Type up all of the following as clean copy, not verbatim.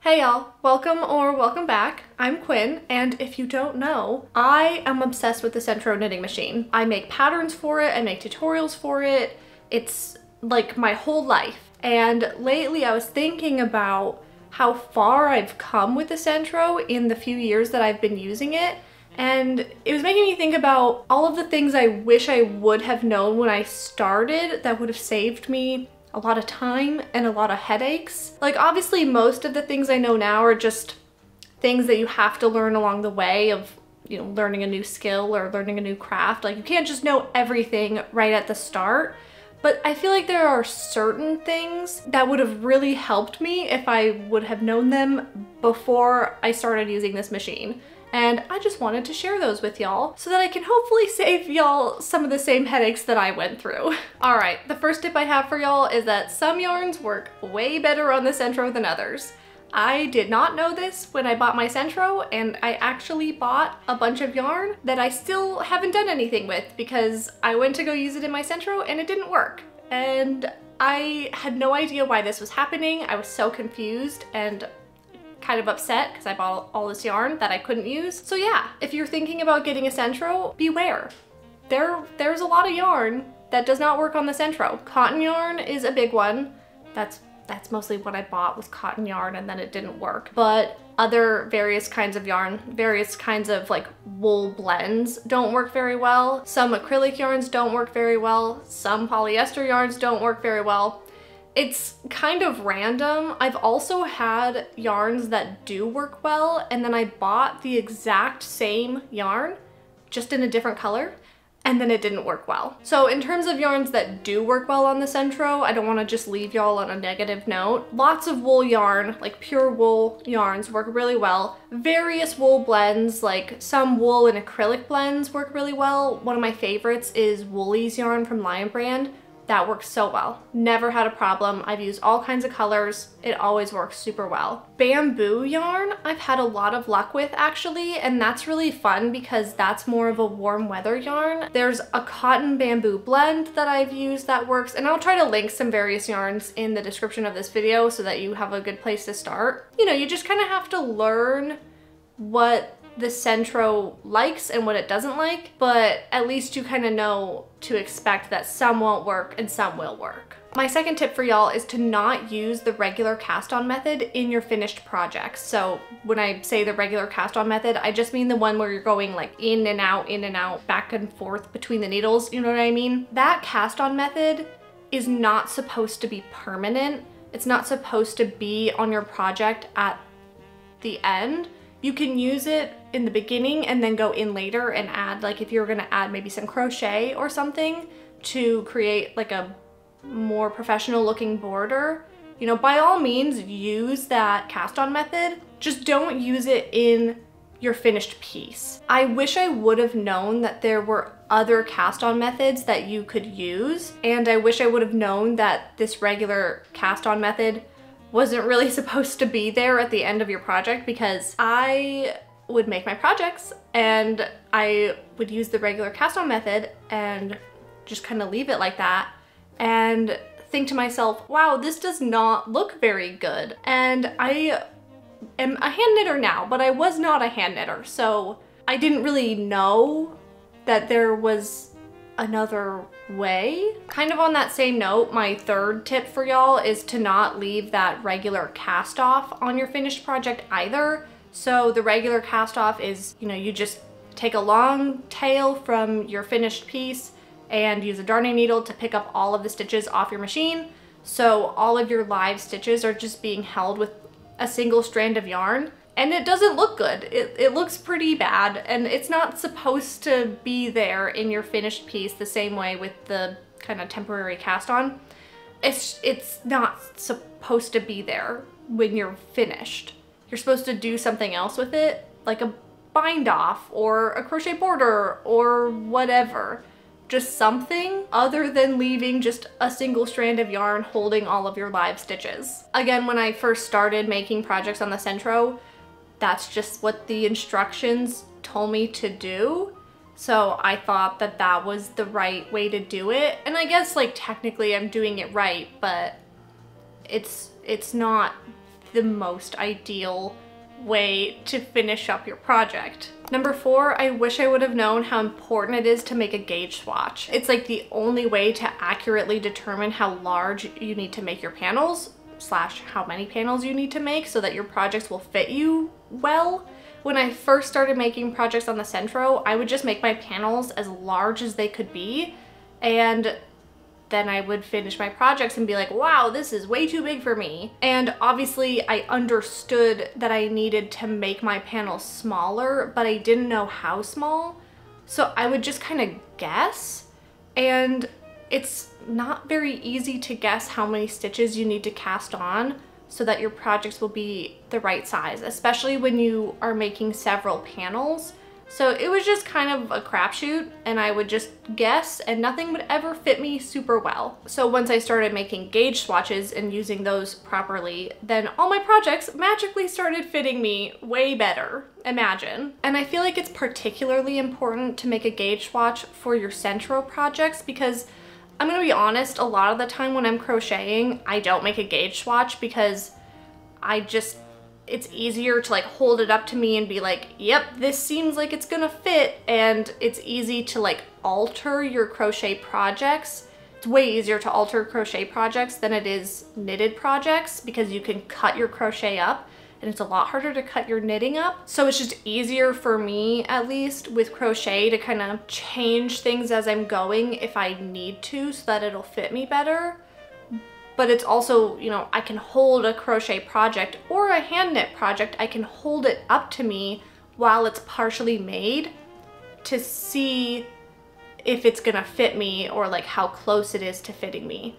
Hey y'all, welcome or welcome back. I'm Quinn, and if you don't know, I am obsessed with the Sentro knitting machine. I make patterns for it, I make tutorials for it. It's like my whole life. And lately I was thinking about how far I've come with the Sentro in the few years that I've been using it. And it was making me think about all of the things I wish I would have known when I started that would have saved me a lot of time and a lot of headaches. Like obviously most of the things I know now are just things that you have to learn along the way of, you know, learning a new skill or learning a new craft. Like you can't just know everything right at the start. But I feel like there are certain things that would have really helped me if I would have known them before I started using this machine. And I just wanted to share those with y'all so that I can hopefully save y'all some of the same headaches that I went through. All right, the first tip I have for y'all is that some yarns work way better on the Sentro than others. I did not know this when I bought my Sentro, and I actually bought a bunch of yarn that I still haven't done anything with because I went to go use it in my Sentro and it didn't work. And I had no idea why this was happening. I was so confused and kind of upset because I bought all this yarn that I couldn't use. So yeah, if you're thinking about getting a Sentro, beware. There's a lot of yarn that does not work on the Sentro. Cotton yarn is a big one. That's mostly what I bought was cotton yarn, and then it didn't work. But other various kinds of yarn, various kinds of like wool blends don't work very well. Some acrylic yarns don't work very well. Some polyester yarns don't work very well. It's kind of random. I've also had yarns that do work well, and then I bought the exact same yarn, just in a different color, and then it didn't work well. So in terms of yarns that do work well on the Sentro, I don't want to just leave y'all on a negative note. Lots of wool yarn, like pure wool yarns, work really well. Various wool blends, like some wool and acrylic blends work really well. One of my favorites is Woolly's yarn from Lion Brand. That works so well. Never had a problem. I've used all kinds of colors. It always works super well. Bamboo yarn, I've had a lot of luck with actually, and that's really fun because that's more of a warm weather yarn. There's a cotton bamboo blend that I've used that works, and I'll try to link some various yarns in the description of this video so that you have a good place to start. You know, you just kind of have to learn what the Sentro likes and what it doesn't like, but at least you kind of know to expect that some won't work and some will work. My second tip for y'all is to not use the regular cast on method in your finished projects. So when I say the regular cast on method, I just mean the one where you're going like in and out, back and forth between the needles, you know what I mean? That cast on method is not supposed to be permanent. It's not supposed to be on your project at the end. You can use it in the beginning and then go in later and add, like if you're gonna add maybe some crochet or something to create like a more professional looking border, you know, by all means use that cast on method. Just don't use it in your finished piece. I wish I would have known that there were other cast on methods that you could use, and I wish I would have known that this regular cast on method wasn't really supposed to be there at the end of your project, because I would make my projects and I would use the regular cast on method and just kind of leave it like that and think to myself, wow, this does not look very good. And I am a hand knitter now, but I was not a hand knitter, so I didn't really know that there was another way. Kind of on that same note, my third tip for y'all is to not leave that regular cast off on your finished project either. So the regular cast off is, you know, you just take a long tail from your finished piece and use a darning needle to pick up all of the stitches off your machine. So all of your live stitches are just being held with a single strand of yarn. And it doesn't look good. It looks pretty bad, and it's not supposed to be there in your finished piece the same way with the kind of temporary cast on. It's not supposed to be there when you're finished. You're supposed to do something else with it, like a bind off or a crochet border or whatever. Just something other than leaving just a single strand of yarn holding all of your live stitches. Again, when I first started making projects on the Sentro, that's just what the instructions told me to do. So I thought that that was the right way to do it. And I guess like technically I'm doing it right, but it's not the most ideal way to finish up your project. Number 4, I wish I would have known how important it is to make a gauge swatch. It's like the only way to accurately determine how large you need to make your panels / how many panels you need to make so that your projects will fit you well. When I first started making projects on the Sentro, I would just make my panels as large as they could be, and then I would finish my projects and be like, wow, this is way too big for me. And obviously I understood that I needed to make my panels smaller, but I didn't know how small. So I would just kind of guess, and it's not very easy to guess how many stitches you need to cast on so that your projects will be the right size, especially when you are making several panels. So it was just kind of a crapshoot, and I would just guess and nothing would ever fit me super well. So once I started making gauge swatches and using those properly, then all my projects magically started fitting me way better. Imagine. And I feel like it's particularly important to make a gauge swatch for your Sentro projects because I'm gonna be honest, a lot of the time when I'm crocheting, I don't make a gauge swatch because it's easier to like hold it up to me and be like, yep, this seems like it's gonna fit. And it's easy to like alter your crochet projects. It's way easier to alter crochet projects than it is knitted projects because you can cut your crochet up, and it's a lot harder to cut your knitting up. So it's just easier for me, at least with crochet, to kind of change things as I'm going if I need to so that it'll fit me better. But it's also, you know, I can hold a crochet project or a hand knit project, I can hold it up to me while it's partially made to see if it's gonna fit me or like how close it is to fitting me.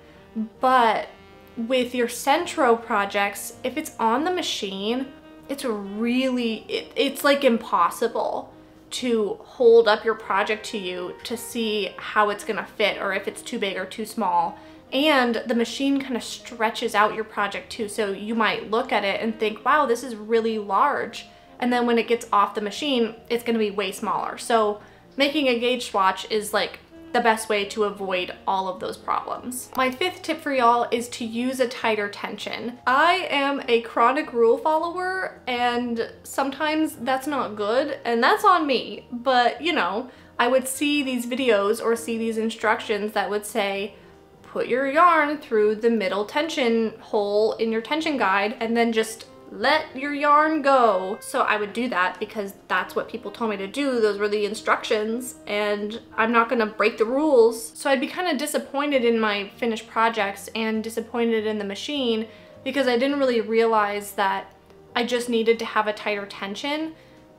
But with your Sentro projects, if it's on the machine, it's really, it's like impossible to hold up your project to you to see how it's gonna fit or if it's too big or too small. And the machine kind of stretches out your project too. So you might look at it and think, wow, this is really large. And then when it gets off the machine, it's gonna be way smaller. So making a gauge swatch is like the best way to avoid all of those problems. My 5th tip for y'all is to use a tighter tension. I am a chronic rule follower, and sometimes that's not good, and that's on me. But you know, I would see these videos or see these instructions that would say, put your yarn through the middle tension hole in your tension guide and then just let your yarn go. So I would do that because that's what people told me to do. Those were the instructions, and I'm not gonna break the rules. So I'd be kind of disappointed in my finished projects and disappointed in the machine because I didn't really realize that I just needed to have a tighter tension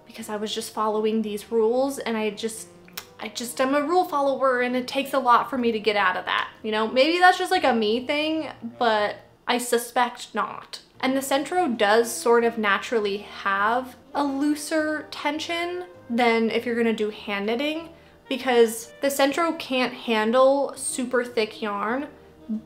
because I was just following these rules, and I'm a rule follower, and it takes a lot for me to get out of that. You know, maybe that's just like a me thing, but I suspect not. And the Sentro does sort of naturally have a looser tension than if you're gonna do hand knitting, because the Sentro can't handle super thick yarn,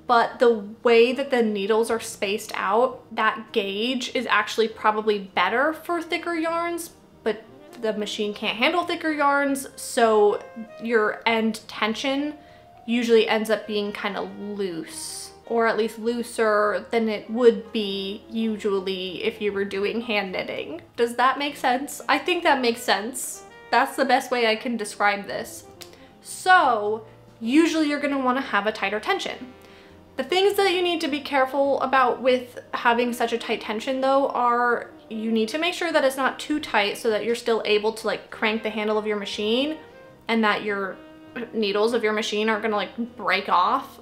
but the way that the needles are spaced out, that gauge is actually probably better for thicker yarns, but the machine can't handle thicker yarns, so your end tension usually ends up being kind of loose, or at least looser than it would be usually if you were doing hand knitting. Does that make sense? I think that makes sense. That's the best way I can describe this. So usually you're gonna wanna have a tighter tension. The things that you need to be careful about with having such a tight tension though are you need to make sure that it's not too tight so that you're still able to like crank the handle of your machine and that your needles of your machine aren't gonna like break off.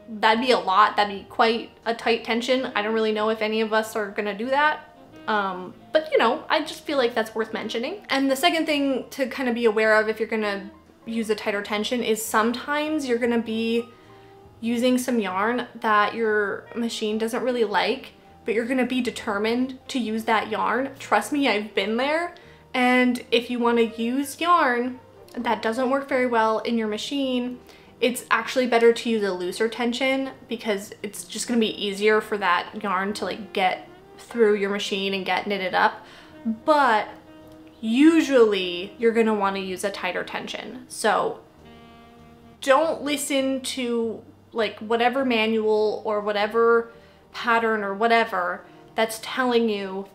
That'd be a lot, that'd be quite a tight tension. I don't really know if any of us are gonna do that. But you know, I just feel like that's worth mentioning. And the second thing to kind of be aware of if you're gonna use a tighter tension is sometimes you're gonna be using some yarn that your machine doesn't really like, but you're gonna be determined to use that yarn. Trust me, I've been there. And if you wanna use yarn that doesn't work very well in your machine, it's actually better to use a looser tension because it's just gonna be easier for that yarn to like get through your machine and get knitted up. But usually you're gonna wanna use a tighter tension. So don't listen to like whatever manual or whatever pattern or whatever that's telling you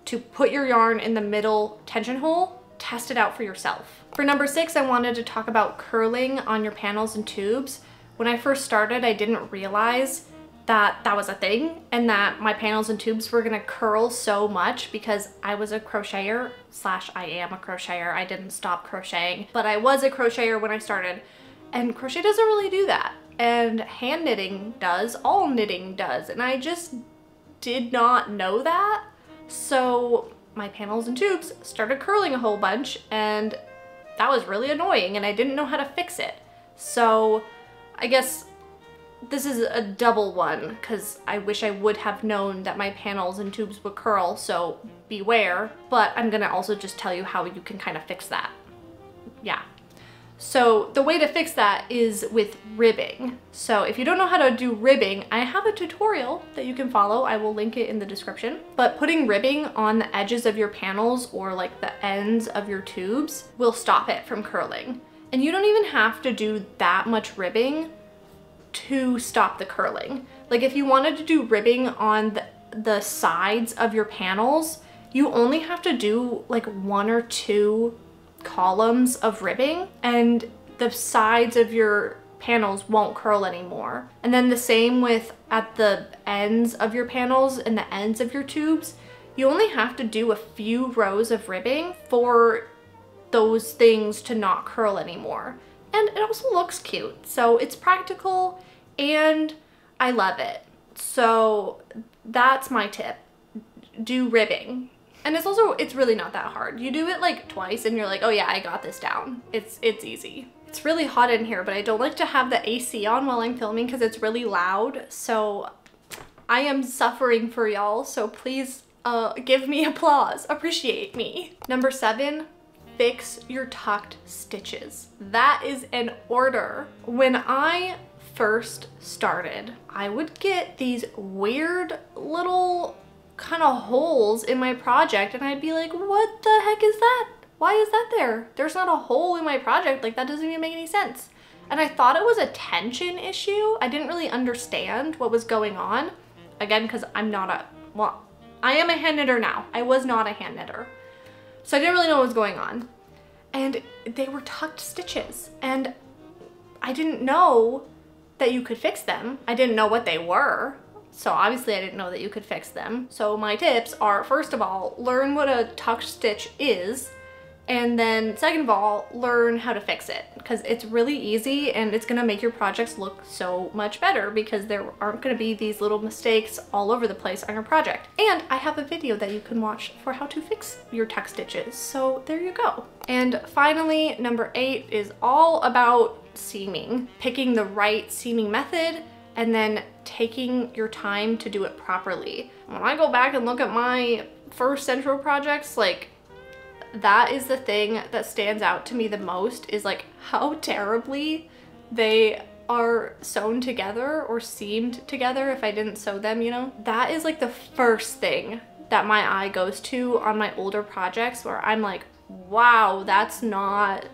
to put your yarn in the middle tension hole. Test it out for yourself. For number 6, I wanted to talk about curling on your panels and tubes. When I first started, I didn't realize that that was a thing and that my panels and tubes were gonna curl so much because I was a crocheter / I am a crocheter. I didn't stop crocheting, but I was a crocheter when I started, and crochet doesn't really do that. And hand knitting does, all knitting does, and I just did not know that. So my panels and tubes started curling a whole bunch, and that was really annoying, and I didn't know how to fix it. So I guess this is a double one, because I wish I would have known that my panels and tubes would curl, so beware. But I'm gonna also just tell you how you can kind of fix that. Yeah. So the way to fix that is with ribbing. So if you don't know how to do ribbing, I have a tutorial that you can follow. I will link it in the description. But putting ribbing on the edges of your panels or like the ends of your tubes will stop it from curling. And you don't even have to do that much ribbing to stop the curling. Like if you wanted to do ribbing on the sides of your panels, you only have to do like 1 or 2 columns of ribbing and the sides of your panels won't curl anymore. And then the same with at the ends of your panels and the ends of your tubes. You only have to do a few rows of ribbing for those things to not curl anymore. And it also looks cute. So it's practical and I love it. So that's my tip. Do ribbing. And it's really not that hard. You do it like twice and you're like, oh yeah, I got this down. It's easy. It's really hot in here, but I don't like to have the AC on while I'm filming because it's really loud. So I am suffering for y'all. So please give me applause, appreciate me. Number 7, fix your tucked stitches. That is an order. When I first started, I would get these weird little kind of holes in my project and I'd be like, what the heck is that? Why is that there? There's not a hole in my project. Like that doesn't even make any sense. And I thought it was a tension issue. I didn't really understand what was going on. Again, because I am a hand knitter now. I was not a hand knitter. So I didn't really know what was going on. And they were tucked stitches and I didn't know that you could fix them. I didn't know what they were. So obviously I didn't know that you could fix them. So my tips are, first of all, learn what a tucked stitch is. And then second of all, learn how to fix it, because it's really easy and it's gonna make your projects look so much better because there aren't gonna be these little mistakes all over the place on your project. And I have a video that you can watch for how to fix your tuck stitches. So there you go. And finally, number 8 is all about seaming, picking the right seaming method and then taking your time to do it properly. When I go back and look at my first Sentro projects, like that is the thing that stands out to me the most, is like how terribly they are sewn together or seamed together if I didn't sew them, you know? That is like the first thing that my eye goes to on my older projects where I'm like, wow, that's not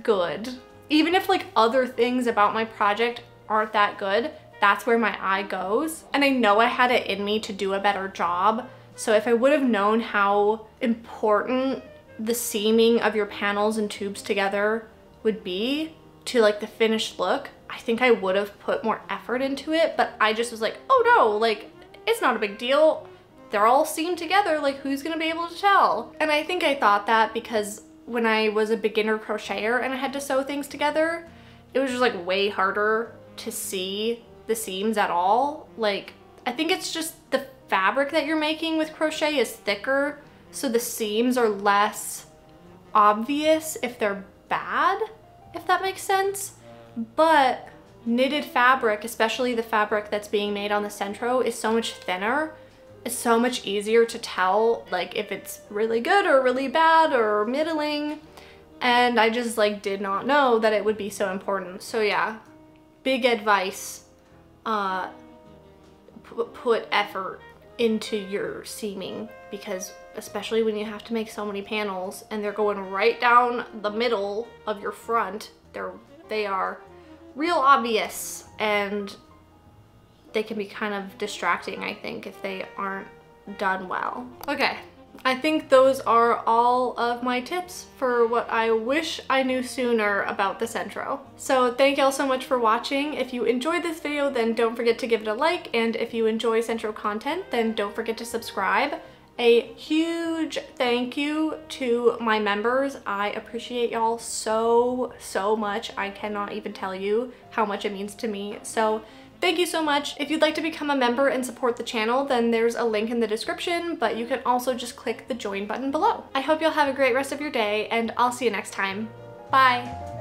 good. Even if like other things about my project aren't that good, that's where my eye goes. And I know I had it in me to do a better job. So if I would have known how important the seaming of your panels and tubes together would be to like the finished look, I think I would have put more effort into it. But I just was like, oh no, like it's not a big deal. They're all seamed together, like who's gonna be able to tell? And I think I thought that because when I was a beginner crocheter and I had to sew things together, it was just like way harder to see the seams at all. Like I think it's just the fabric that you're making with crochet is thicker, so the seams are less obvious if they're bad, if that makes sense. But knitted fabric, especially the fabric that's being made on the Sentro, is so much thinner. It's so much easier to tell like if it's really good or really bad or middling. And I just like did not know that it would be so important. So yeah, big advice. Put effort into your seaming, because especially when you have to make so many panels and they're going right down the middle of your front, they are real obvious and they can be kind of distracting, I think, if they aren't done well. Okay, I think those are all of my tips for what I wish I knew sooner about the Sentro. So thank y'all so much for watching. If you enjoyed this video, then don't forget to give it a like, and if you enjoy Sentro content, then don't forget to subscribe. A huge thank you to my members. I appreciate y'all so much. I cannot even tell you how much it means to me. So thank you so much. If you'd like to become a member and support the channel, then there's a link in the description, but you can also just click the join button below. I hope you'll have a great rest of your day, and I'll see you next time. Bye.